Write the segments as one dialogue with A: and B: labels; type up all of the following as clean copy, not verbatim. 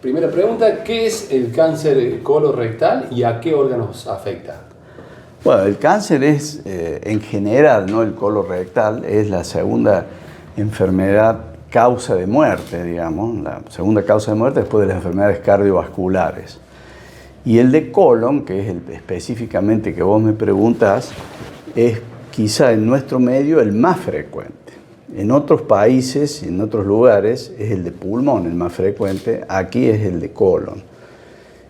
A: Primera pregunta, ¿qué es el cáncer colorectal y a qué órganos afecta?
B: Bueno, el cáncer es, en general, ¿no? El colorectal es la segunda enfermedad causa de muerte, digamos, la segunda causa de muerte después de las enfermedades cardiovasculares. Y el de colon, que es el específicamente que vos me preguntás, es quizá en nuestro medio el más frecuente. En otros países y en otros lugares es el de pulmón el más frecuente, aquí es el de colon.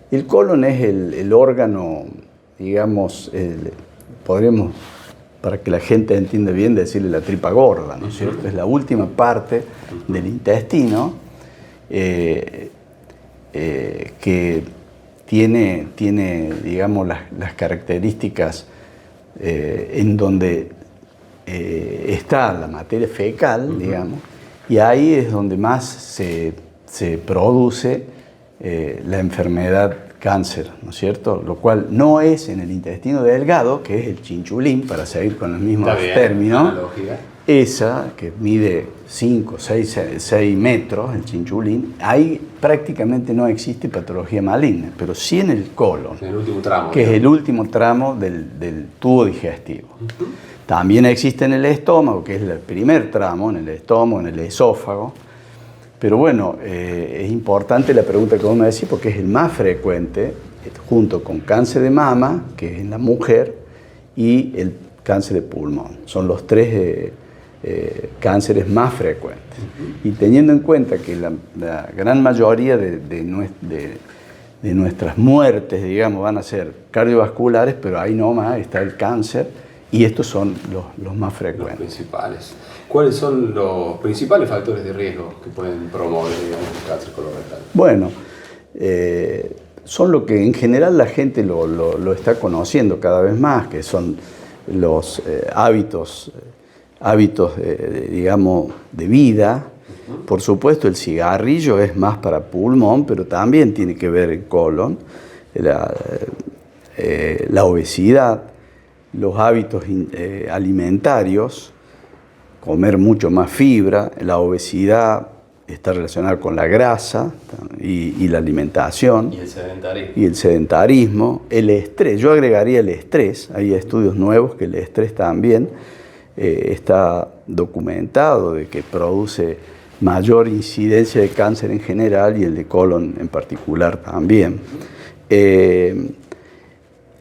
B: El colon es el órgano, digamos, podríamos, para que la gente entienda bien, decirle la tripa gorda, ¿no es cierto? Es la última parte del intestino que tiene, digamos, las características en donde está la materia fecal, digamos, y ahí es donde más se produce la enfermedad cáncer, ¿no es cierto? Lo cual no es en el intestino delgado, que es el chinchulín, para seguir con los mismos términos. Esa, que mide 5, 6 metros, el chinchulín, ahí prácticamente no existe patología maligna, pero sí en el colon,
A: el último tramo,
B: que es el último tramo del tubo digestivo. También existe en el estómago, que es el primer tramo, en el estómago, en el esófago. Pero bueno, es importante la pregunta que vos me decís porque es el más frecuente, junto con cáncer de mama, que es en la mujer, y el cáncer de pulmón. Son los tres cánceres más frecuentes. Y teniendo en cuenta que la gran mayoría de nuestras muertes, digamos, van a ser cardiovasculares, pero ahí nomás está el cáncer, y estos son los más frecuentes.
A: Los principales. ¿Cuáles son los principales factores de riesgo que pueden promover, digamos, el cáncer colorectal?
B: Bueno, son lo que en general la gente lo está conociendo cada vez más, que son los hábitos digamos, de vida. Por supuesto, el cigarrillo es más para pulmón, pero también tiene que ver el colon, la obesidad, los hábitos alimentarios, comer mucho más fibra, la obesidad está relacionada con la grasa y la alimentación.
A: Y el sedentarismo.
B: Y el sedentarismo, el estrés, yo agregaría el estrés, hay estudios nuevos que el estrés también está documentado de que produce mayor incidencia de cáncer en general y el de colon en particular también.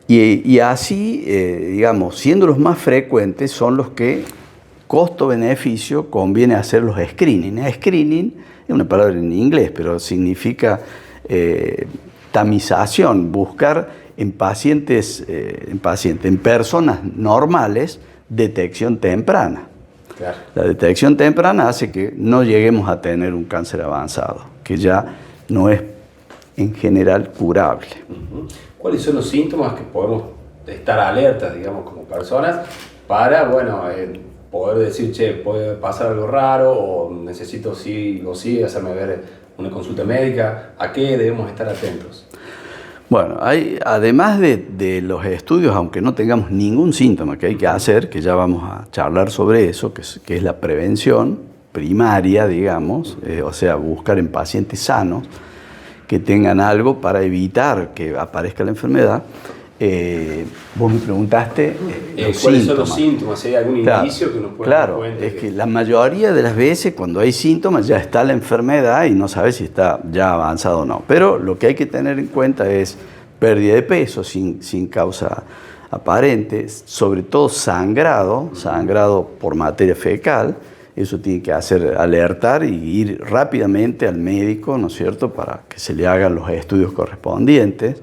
B: Y así, digamos, siendo los más frecuentes, son los que costo-beneficio conviene hacer los screening. Screening es una palabra en inglés, pero significa tamización, buscar en personas normales, detección temprana.
A: Claro.
B: La detección temprana hace que no lleguemos a tener un cáncer avanzado, que ya no es en general curable.
A: ¿Cuáles son los síntomas que podemos estar alertas, digamos, como personas, para, bueno, poder decir, che, puede pasar algo raro o necesito sí o sí hacerme ver una consulta médica? ¿A qué debemos estar atentos?
B: Bueno, además de los estudios, aunque no tengamos ningún síntoma que hay que hacer, que ya vamos a charlar sobre eso, que es la prevención primaria, digamos, o sea, buscar en pacientes sanos que tengan algo para evitar que aparezca la enfermedad. Vos me preguntaste
A: ¿cuáles son los síntomas? ¿Hay algún indicio que nos pueda dar cuenta?
B: Claro, es que la mayoría de las veces cuando hay síntomas ya está la enfermedad y no sabes si está ya avanzado o no. Pero lo que hay que tener en cuenta es pérdida de peso sin causa aparente, sobre todo sangrado por materia fecal. Eso tiene que hacer alertar y ir rápidamente al médico, ¿no es cierto?, para que se le hagan los estudios correspondientes.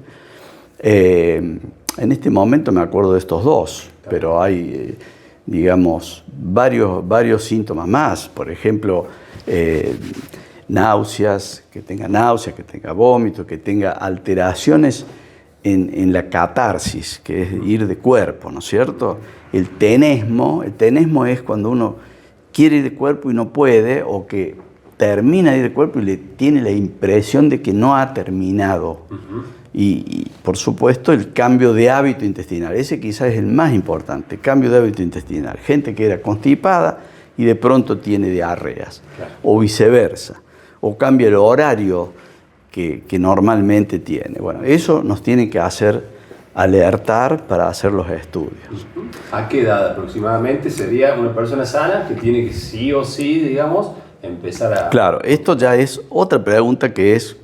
B: En este momento me acuerdo de estos dos, pero hay, digamos, varios síntomas más. Por ejemplo, náuseas, que tenga vómito, que tenga alteraciones en la catarsis, que es ir de cuerpo, ¿no es cierto? El tenesmo es cuando uno quiere ir de cuerpo y no puede, o que termina de ir de cuerpo y le tiene la impresión de que no ha terminado. Y por supuesto el cambio de hábito intestinal, ese quizás es el más importante, cambio de hábito intestinal. Gente que era constipada, y de pronto tiene diarreas,
A: Claro.
B: o viceversa, o cambia el horario que normalmente tiene. Bueno, eso nos tiene que hacer alertar para hacer los estudios.
A: ¿A qué edad aproximadamente sería una persona sana que tiene que sí o sí, digamos, empezar a...
B: Claro, esto ya es otra pregunta que es,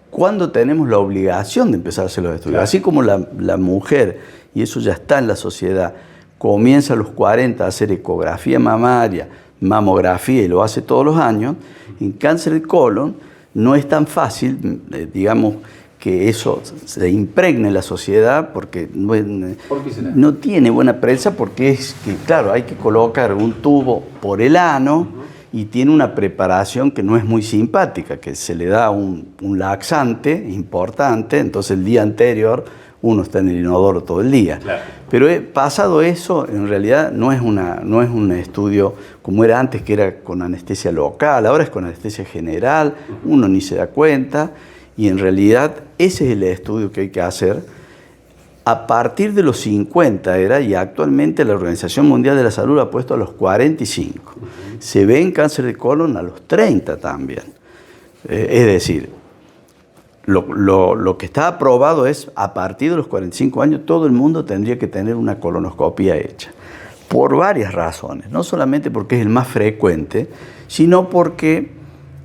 B: ¿cuándo tenemos la obligación de empezar a hacer los estudios?
A: Claro.
B: Así como la mujer, y eso ya está en la sociedad, comienza a los 40 a hacer ecografía mamaria, mamografía y lo hace todos los años, en cáncer de colon no es tan fácil, digamos, que eso se impregne en la sociedad porque
A: ¿Por qué será?
B: no tiene buena prensa porque es que, claro, hay que colocar un tubo por el ano y tiene una preparación que no es muy simpática, que se le da un laxante importante, entonces el día anterior uno está en el inodoro todo el día.
A: Claro.
B: Pero pasado eso, en realidad no es un estudio como era antes, que era con anestesia local, ahora es con anestesia general, uno ni se da cuenta, y en realidad ese es el estudio que hay que hacer a partir de los 50 y actualmente la Organización Mundial de la Salud lo ha puesto a los 45. Se ve en cáncer de colon a los 30 también. Es decir, lo que está aprobado es a partir de los 45 años todo el mundo tendría que tener una colonoscopia hecha. Por varias razones, no solamente porque es el más frecuente, sino porque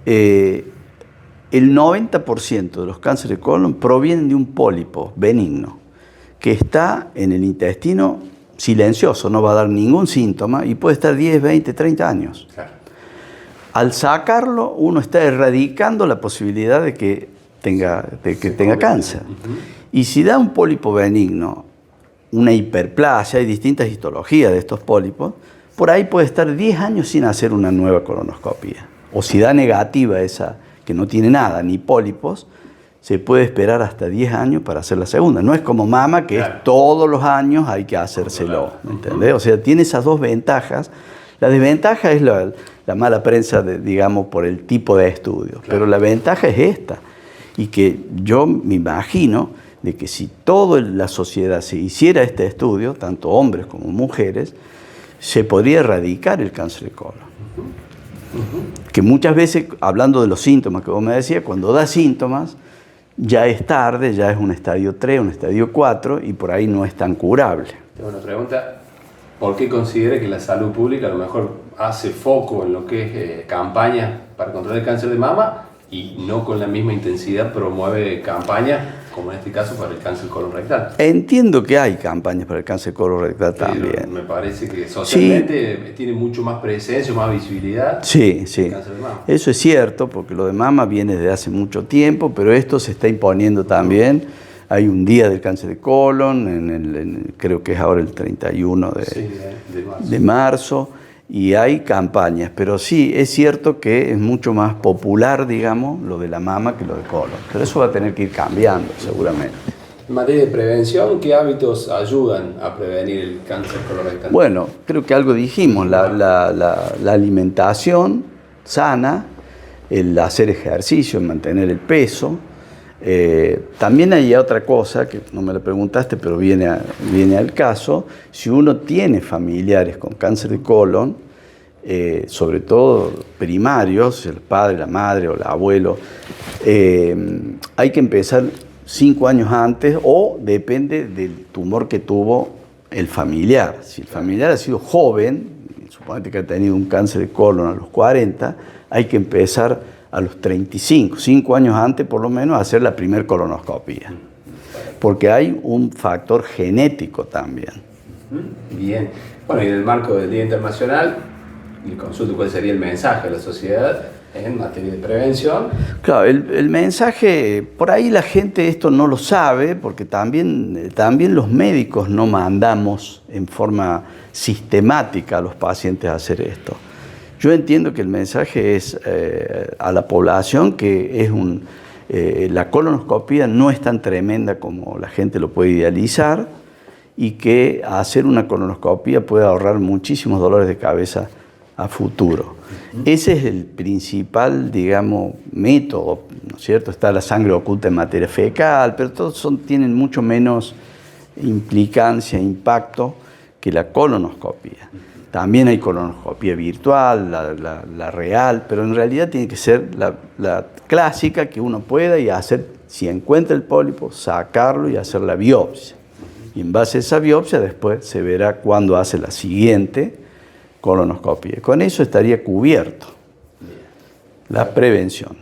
B: el 90% de los cánceres de colon provienen de un pólipo benigno que está en el intestino silencioso, no va a dar ningún síntoma y puede estar 10, 20, 30 años.
A: Claro.
B: Al sacarlo, uno está erradicando la posibilidad de que tenga cáncer. Y si da un pólipo benigno, una hiperplasia, hay distintas histologías de estos pólipos, por ahí puede estar 10 años sin hacer una nueva colonoscopia. O si da negativa esa, que no tiene nada, ni pólipos, se puede esperar hasta 10 años para hacer la segunda. No es como mama, que
A: Claro.
B: es todos los años hay que hacérselo, ¿me entendés? O sea, tiene esas dos ventajas. La desventaja es la mala prensa, digamos, por el tipo de estudio.
A: Claro.
B: Pero la ventaja es esta. Y que yo me imagino de que si toda la sociedad se hiciera este estudio, tanto hombres como mujeres, se podría erradicar el cáncer de colon. Que muchas veces, hablando de los síntomas que vos me decías, cuando da síntomas, ya es tarde, ya es un estadio 3, un estadio 4, y por ahí no es tan curable.
A: Tengo una pregunta. ¿Por qué considera que la salud pública a lo mejor hace foco en lo que es campañas para controlar el cáncer de mama y no con la misma intensidad promueve campañas, como en este caso para el cáncer colorectal?
B: Entiendo que hay campañas para el cáncer colorectal también.
A: Me parece que socialmente tiene mucho más presencia, más visibilidad.
B: Sí,
A: el
B: sí.
A: cáncer de mama.
B: Eso es cierto, porque lo de mama viene desde hace mucho tiempo, pero esto se está imponiendo también. Hay un día del cáncer de colon, creo que es ahora el 31
A: Sí, de marzo.
B: de marzo, y hay campañas, pero sí, es cierto que es mucho más popular, digamos, lo de la mama que lo de colon, pero eso va a tener que ir cambiando seguramente.
A: En materia de prevención, ¿qué hábitos ayudan a prevenir el cáncer colorectal?
B: Bueno, creo que algo dijimos, la alimentación sana, el hacer ejercicio, el mantener el peso. También hay otra cosa, que no me la preguntaste, pero viene al caso. Si uno tiene familiares con cáncer de colon, sobre todo primarios, el padre, la madre o el abuelo, hay que empezar 5 años antes o depende del tumor que tuvo el familiar. Si el familiar ha sido joven, suponete que ha tenido un cáncer de colon a los 40, hay que empezar a los 35, 5 años antes por lo menos, a hacer la primer colonoscopia. Porque hay un factor genético también.
A: Bien. Bueno, y en el marco del Día Internacional, le consulto cuál sería el mensaje a la sociedad en materia de prevención.
B: Claro, el mensaje, por ahí la gente esto no lo sabe, porque también los médicos no mandamos en forma sistemática a los pacientes a hacer esto. Yo entiendo que el mensaje es a la población que la colonoscopia no es tan tremenda como la gente lo puede idealizar y que hacer una colonoscopia puede ahorrar muchísimos dolores de cabeza a futuro. Ese es el principal, digamos, método, ¿no es cierto? Está la sangre oculta en materia fecal, pero todos tienen mucho menos implicancia, impacto que la colonoscopia. También hay colonoscopia virtual, la real, pero en realidad tiene que ser la clásica que uno pueda y hacer, si encuentra el pólipo, sacarlo y hacer la biopsia. Y en base a esa biopsia después se verá cuándo hace la siguiente colonoscopia. Con eso estaría cubierto la prevención.